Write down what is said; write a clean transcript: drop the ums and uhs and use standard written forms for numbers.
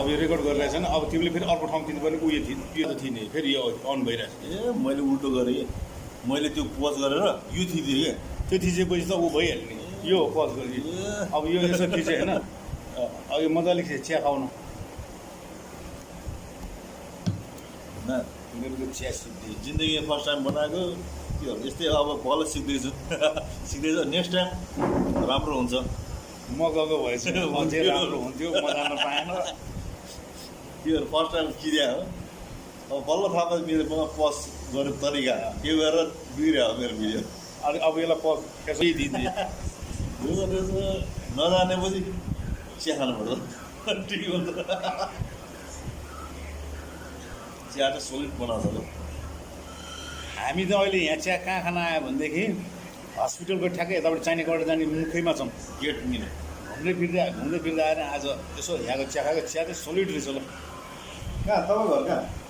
अब यो रेकर्ड गरिरहेछ नि अब तिमीले फेरि अर्को ठाउँ दिनु पर्ने उयो थियो यो त थिएन फेरि यो अन भइरहेछ मैले उल्टो गरेँ मैले त्यो पज गरेर यो थिदिएँ क्या त्यो थिचेपछि त ऊ भइहाल्यो नि यो पज गरी अब यो यसो थिचे होइन अब यो मजाले चिया खाउनु मेरो त्यो चिया सिक्दै जिन्दगीमा फर्स्ट टाइम बनाएको त्यो यस्तै अब भल सिक्दैछु सिक्दैछु नेक्स्ट टाइम राम्रो हुन्छ म गएको भएछ अझै राम्रो हुन्थ्यो म जान पाएन त्यो फर्स्ट टाइम किर्या हो अब बल्ल थाहा पाएँ मेरो पस गर्ने तरिका त्यो गरेर बिग्रियो मेरो भिडियो अनि अब यसलाई पज यसो दिन्थेँ नजानेपछि चिया खानुपर्छ ठिक हुन्छ चिया चाहिँ सोलिड बनाउँछ ल हामी त अहिले यहाँ चिया कहाँ खान आयो भनेदेखि हस्पिटलको ठ्याक्कै यताबाट चाहिने गरेर जाने मुखैमा छौँ गेट मिल्यो घुम्दै फिर्दै आएर आज यसो यहाँको चिया खाएको चिया चाहिँ सोलिड रहेछ ल कहाँ तपाईँ घर कहाँ